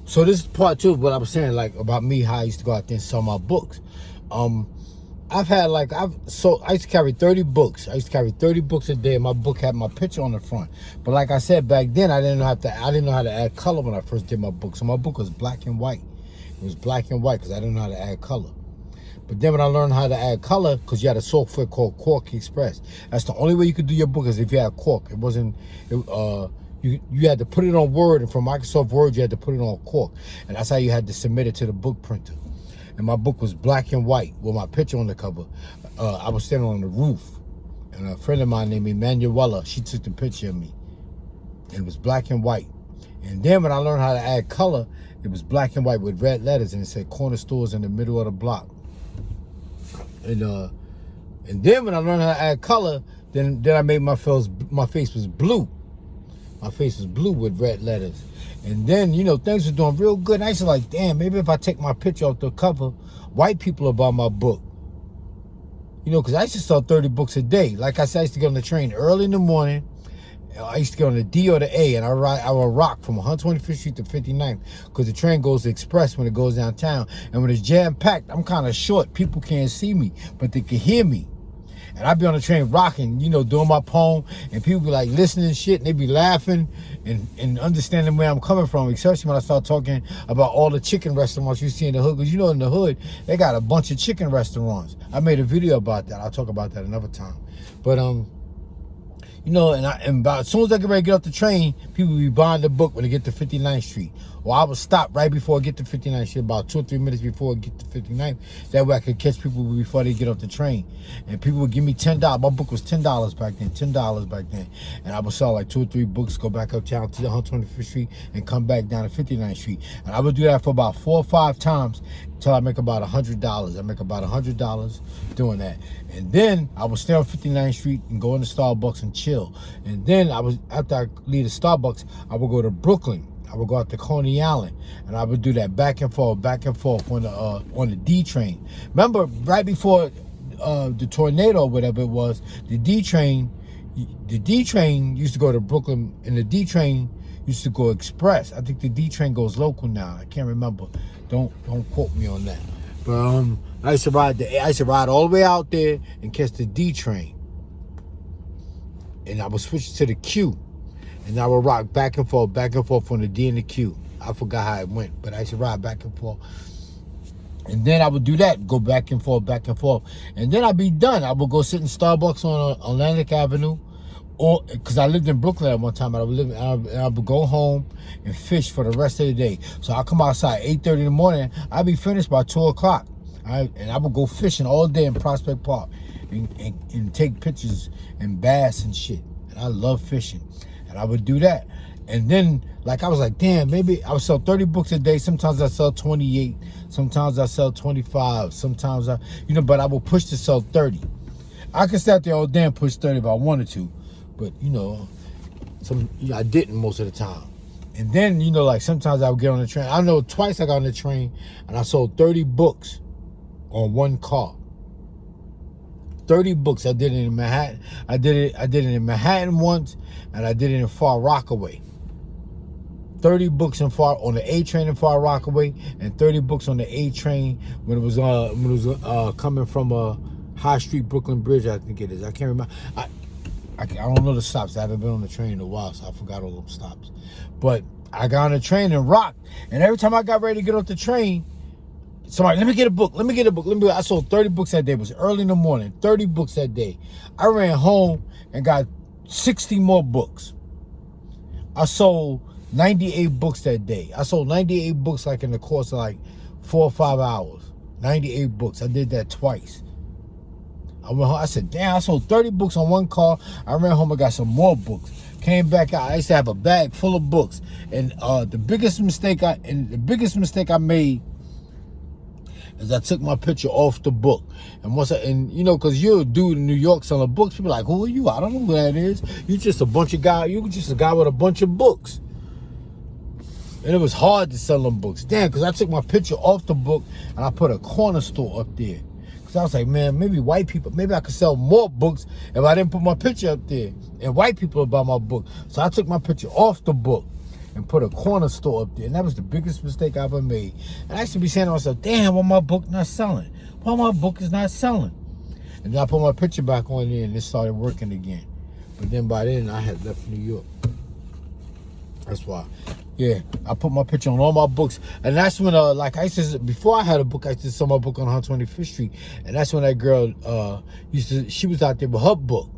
So this is part two of what I was saying, like about me, how I used to go out there and sell my books. I used to carry 30 books. I used to carry 30 books a day, and my book had my picture on the front. But like I said, back then I didn't know how to add color when I first did my book. So my book was black and white. It was black and white because I didn't know how to add color. But then when I learned how to add color, because you had a software called Cork Express. That's the only way you could do your book is if you had Cork. It wasn't. You had to put it on Word, and from Microsoft Word you had to put it on Cork, and that's how you had to submit it to the book printer. And my book was black and white with my picture on the cover. I was standing on the roof, and a friend of mine named Emanuela, she took the picture of me, and it was black and white. And then when I learned how to add color, it was black and white with red letters, and it said corner stores in the middle of the block. And then when I learned how to add color, then I made my face was blue. My face was blue with red letters. And then, things were doing real good. And I used to like, damn, maybe if I take my picture off the cover, white people will buy my book. Because I used to sell 30 books a day. Like I said, I used to get on the train early in the morning. I used to get on the D or the A, and I would rock from 125th Street to 59th, because the train goes express when it goes downtown. And when it's jam-packed, I'm kind of short. People can't see me, but they can hear me. And I'd be on the train rocking, doing my poem, and people be like listening and shit, and they be laughing and understanding where I'm coming from, especially when I start talking about all the chicken restaurants you see in the hood. Because in the hood, they got a bunch of chicken restaurants. I made a video about that. I'll talk about that another time. But and about as soon as I get ready to get off the train, people be buying the book when they get to 59th Street. Or I would stop right before I get to 59th Street, about 2 or 3 minutes before I get to 59th. That way I could catch people before they get off the train. And people would give me $10. My book was $10 back then, $10 back then. And I would sell like 2 or 3 books, go back uptown to 125th Street, and come back down to 59th Street. And I would do that for about 4 or 5 times until I make about $100. I make about $100 doing that. And then I would stay on 59th Street and go into Starbucks and chill. And then after I leave the Starbucks, I would go to Brooklyn. I would go out to Coney Island, and I would do that back and forth on the D train. Remember, right before the tornado or whatever it was, the D train used to go to Brooklyn, and the D train used to go express. I think the D train goes local now. I can't remember. Don't quote me on that. But I used to ride all the way out there and catch the D train, and I would switch to the Q. And I would rock back and forth from the D and the Q. I forgot how it went, but I used to ride back and forth. And then I would do that, go back and forth. And then I'd be done. I would go sit in Starbucks on Atlantic Avenue, or because I lived in Brooklyn at one time. I would go home and fish for the rest of the day. So I come outside 8:30 in the morning. I'd be finished by 2 o'clock. And I would go fishing all day in Prospect Park and take pictures and bass and shit. And I love fishing. And I would do that. And then, I was like, damn, maybe I would sell 30 books a day. Sometimes I sell 28. Sometimes I sell 25. Sometimes but I would push to sell 30. I could stay out there all day and push 30 if I wanted to. But, I didn't most of the time. And then, sometimes I would get on the train. I know twice I got on the train and I sold 30 books on one car. 30 books. I did it in Manhattan. I did it in Manhattan once, and I did it in Far Rockaway. 30 books on the A train in Far Rockaway, and 30 books on the A train when it was coming from High Street Brooklyn Bridge, I think it is. I can't remember. I don't know the stops. I haven't been on the train in a while, so I forgot all those stops. But I got on the train and rocked, and every time I got ready to get off the train, somebody, let me get a book. I sold 30 books that day. It was early in the morning, 30 books that day. I ran home and got 60 more books. I sold 98 books that day. I sold 98 books in the course of 4 or 5 hours. 98 books. I did that twice. I went home. I said, damn, I sold 30 books on one car. I ran home and got some more books. Came back out. I used to have a bag full of books. And the biggest mistake I made is I took my picture off the book. And because you're a dude in New York selling books, people are like, who are you? I don't know who that is. You're just a guy with a bunch of books. And it was hard to sell them books. Damn, because I took my picture off the book and I put a corner store up there. Because I was like, man, maybe I could sell more books if I didn't put my picture up there. And white people would buy my book. So I took my picture off the book and put a corner store up there. And that was the biggest mistake I ever made. And I used to be saying to myself, damn, why my book not selling? Why my book is not selling? And then I put my picture back on there and it started working again. But then by then I had left New York. That's why. Yeah, I put my picture on all my books. And that's when, like I used to, before I had a book, I used to sell my book on 125th Street. And that's when that girl she was out there with her book,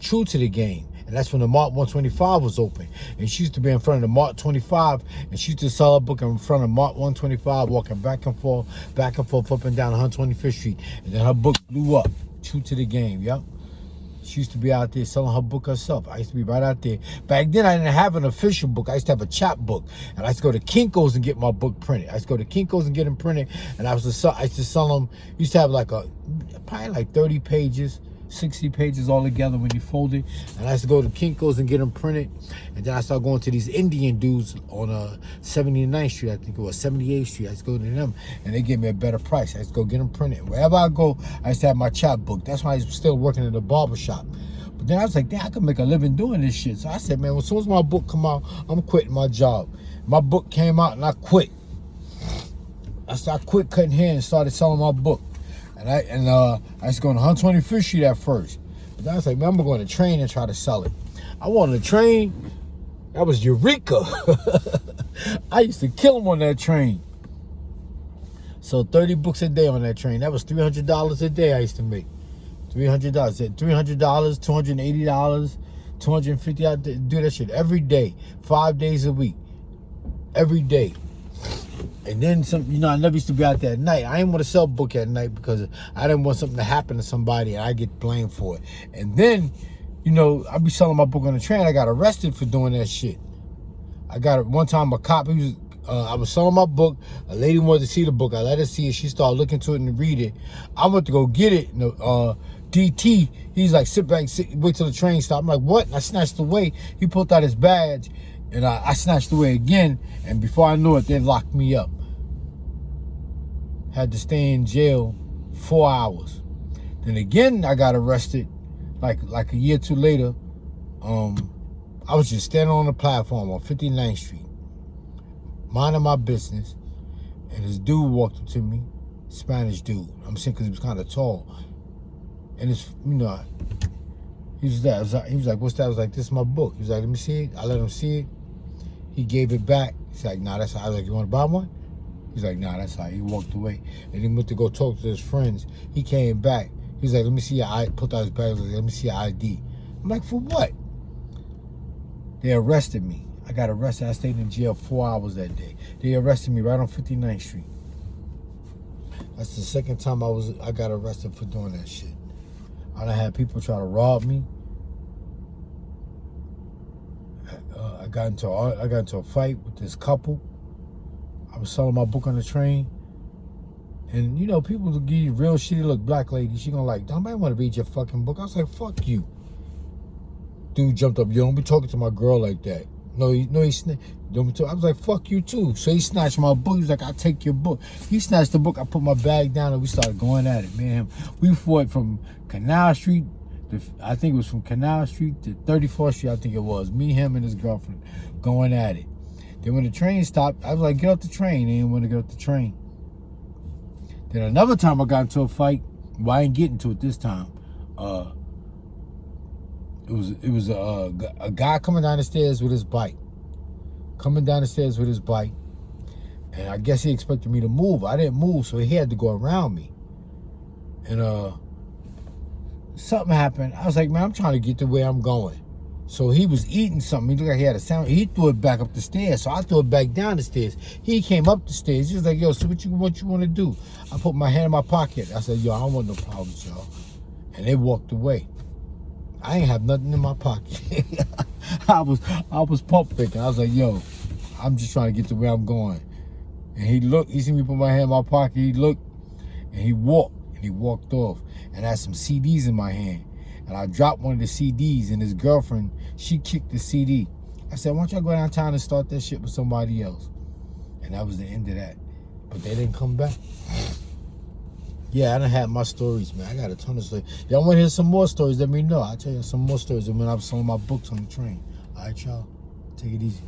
True to the Game. And that's when the Mart 125 was open. And she used to be in front of the Mart 25. And she used to sell her book in front of Mart 125, walking back and forth, up and down 125th Street. And then her book blew up, True to the Game, yep. She used to be out there selling her book herself. I used to be right out there. Back then, I didn't have an official book. I used to have a chap book. And I used to go to Kinko's and get my book printed. I used to go to Kinko's and get them printed. And I used to sell them. Used to have probably like 30 pages, 60 pages all together when you fold it. And I used to go to Kinko's and get them printed. And then I started going to these Indian dudes on 79th Street, I think it was 78th Street. I used to go to them and they gave me a better price. I used to go get them printed. Wherever I go, I used to have my chap book. That's why I was still working at the barber shop. But then I was like, damn, I could make a living doing this shit. So I said, man, as soon as my book come out, I'm quitting my job. My book came out and I quit. I quit cutting hair and started selling my book. And I used to go on 125th Street at first. But then I was like, man, I'm going to train and try to sell it. I wanted to train. That was Eureka. I used to kill them on that train. So 30 books a day on that train. That was $300 a day I used to make. $300. $300, $280, $250. I do that shit every day, 5 days a week. Every day. And then I never used to be out there at night. I didn't want to sell a book at night because I didn't want something to happen to somebody and I get blamed for it. And then, I'd be selling my book on the train. I got arrested for doing that shit. I got one time a cop, I was selling my book. A lady wanted to see the book. I let her see it. She started looking to it and read it. I went to go get it. DT, he's like, sit back, wait till the train stopped. I'm like, what? And I snatched away. He pulled out his badge and I snatched away again. And before I knew it, they locked me up. Had to stay in jail 4 hours. Then again, I got arrested like a year or two later. I was just standing on the platform on 59th Street, minding my business, and this dude walked up to me, Spanish dude. I'm saying because he was kind of tall. And it's, he was like, what's that? I was like, this is my book. He was like, let me see it. I let him see it. He gave it back. He's like, nah, that's how. I was like, you want to buy one? He's like, nah, that's how. He walked away. And he went to go talk to his friends. He came back. He was like, let me see your ID. Put out his bag. Like, let me see your ID. I'm like, for what? They arrested me. I got arrested. I stayed in jail 4 hours that day. They arrested me right on 59th Street. That's the second time I got arrested for doing that shit. I done had people try to rob me. I got into a fight with this couple. I was selling my book on the train. And, people will give you real shitty look. Black lady, she gonna like, nobody want to read your fucking book. I was like, fuck you. Dude jumped up, don't be talking to my girl like that. No, he don't be talking. I was like, fuck you too. So he snatched my book. He was like, I'll take your book. He snatched the book. I put my bag down and we started going at it, man. We fought from Canal Street. I think it was from Canal Street to 34th Street, I think it was. Me, him, and his girlfriend going at it. Then when the train stopped, I was like, get off the train. They didn't want to get off the train. Then another time I got into a fight. Well, I ain't getting to it this time. It was a guy coming down the stairs with his bike. And I guess he expected me to move. I didn't move, so he had to go around me. And something happened. I was like, man, I'm trying to get to where I'm going. So he was eating something. He looked like he had a sandwich. He threw it back up the stairs. So I threw it back down the stairs. He came up the stairs. He was like, yo, so what you want to do? I put my hand in my pocket. I said, yo, I don't want no problems, y'all. And they walked away. I ain't have nothing in my pocket. I was pump faking. I was like, yo, I'm just trying to get to where I'm going. And he seen me put my hand in my pocket. He looked and he walked off. And I had some CDs in my hand. And I dropped one of the CDs and his girlfriend, she kicked the CD. I said, why don't y'all go downtown and start that shit with somebody else? And that was the end of that. But they didn't come back. Yeah, I done had my stories, man. I got a ton of stories. Y'all want to hear some more stories? Let me know. I'll tell you some more stories when I was selling my books on the train. All right, y'all. Take it easy.